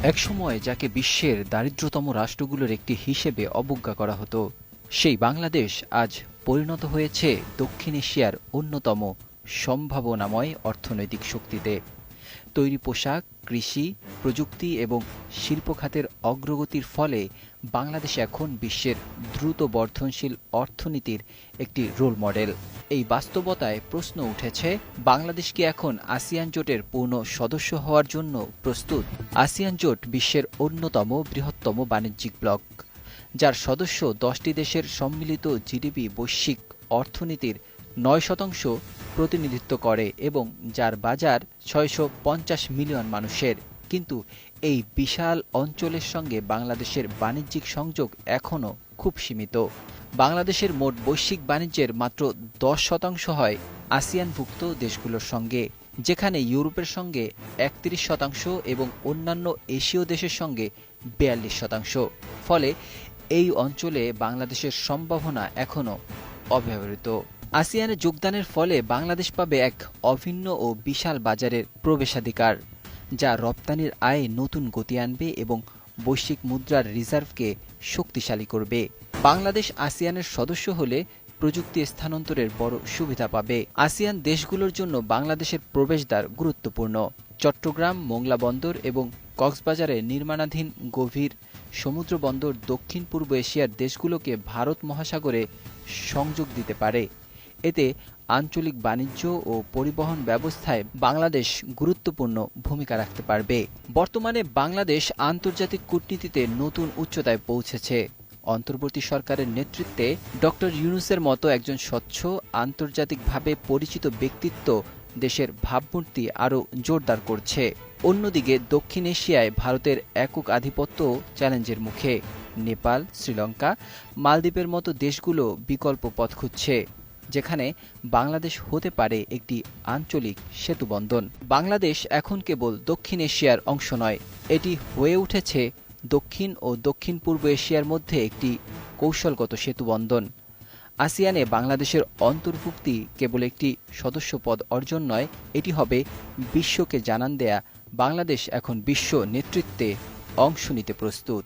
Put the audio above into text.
একসময় যাকে বিশ্বের দারিদ্রতম রাষ্ট্রগুলোর একটি হিসেবে অবজ্ঞা করা হতো, সেই বাংলাদেশ আজ পরিণত হয়েছে দক্ষিণ এশিয়ার অন্যতম সম্ভাবনাময় অর্থনৈতিক শক্তিতে। তৈরি পোশাক, কৃষি, প্রযুক্তি এবং শিল্প খাতের অগ্রগতির ফলে বাংলাদেশ এখন বিশ্বের দ্রুত বর্ধনশীল অর্থনীতির একটি রোল মডেল। এই বাস্তবতায় প্রশ্ন উঠেছে, বাংলাদেশ কি এখন আসিয়ান জোটের পূর্ণ সদস্য হওয়ার জন্য প্রস্তুত? আসিয়ান জোট বিশ্বের অন্যতম বৃহত্তম বাণিজ্যিক ব্লক, যার সদস্য 10টি দেশের সম্মিলিত জিডিপি বৈশ্বিক অর্থনীতির 9% প্রতিনিধিত্ব করে এবং যার বাজার 650 মিলিয়ন মানুষের। কিন্তু এই বিশাল অঞ্চলের সঙ্গে বাংলাদেশের বাণিজ্যিক সংযোগ এখনও খুব সীমিত। বাংলাদেশের মোট বৈশ্বিক বাণিজ্যের মাত্র 10% হয় আসিয়ানভুক্ত দেশগুলোর সঙ্গে, যেখানে ইউরোপের সঙ্গে 31% এবং অন্যান্য এশীয় দেশের সঙ্গে 42%। ফলে এই অঞ্চলে বাংলাদেশের সম্ভাবনা এখনও অব্যবহৃত। আসিয়ানে যোগদানের ফলে বাংলাদেশ পাবে এক অভিন্ন ও বিশাল বাজারের প্রবেশাধিকার, যা রপ্তানির আয়ে নতুন গতি আনবে এবং বৈশ্বিক মুদ্রার রিজার্ভকে শক্তিশালী করবে। বাংলাদেশ আসিয়ানের সদস্য হলে প্রযুক্তি স্থানান্তরের বড় সুবিধা পাবে। আসিয়ান দেশগুলোর জন্য বাংলাদেশের প্রবেশদ্বার গুরুত্বপূর্ণ। চট্টগ্রাম, মোংলা বন্দর এবং কক্সবাজারে নির্মাণাধীন গভীর সমুদ্র বন্দর দক্ষিণ পূর্ব এশিয়ার দেশগুলোকে ভারত মহাসাগরে সংযোগ দিতে পারে। এতে আঞ্চলিক বাণিজ্য ও পরিবহন ব্যবস্থায় বাংলাদেশ গুরুত্বপূর্ণ ভূমিকা রাখতে পারবে। বর্তমানে বাংলাদেশ আন্তর্জাতিক কূটনীতিতে নতুন উচ্চতায় পৌঁছেছে। অন্তর্বর্তী সরকারের নেতৃত্বে ডক্টর ইউনূসের মতো একজন স্বচ্ছ, আন্তর্জাতিকভাবে পরিচিত ব্যক্তিত্ব দেশের ভাবমূর্তি আরও জোরদার করছে। অন্যদিকে দক্ষিণ এশিয়ায় ভারতের একক আধিপত্য চ্যালেঞ্জের মুখে। নেপাল, শ্রীলঙ্কা, মালদ্বীপের মতো দেশগুলো বিকল্প পথ খুঁজছে, যেখানে বাংলাদেশ হতে পারে একটি আঞ্চলিক সেতুবন্ধন। বাংলাদেশ এখন কেবল দক্ষিণ এশিয়ার অংশ নয়, এটি হয়ে উঠেছে দক্ষিণ ও দক্ষিণ পূর্ব এশিয়ার মধ্যে একটি কৌশলগত সেতুবন্ধন। আসিয়ানে বাংলাদেশের অন্তর্ভুক্তি কেবল একটি সদস্যপদ অর্জন নয়, এটি হবে বিশ্বকে জানান দেয়া বাংলাদেশ এখন বিশ্ব নেতৃত্বে অংশ নিতে প্রস্তুত।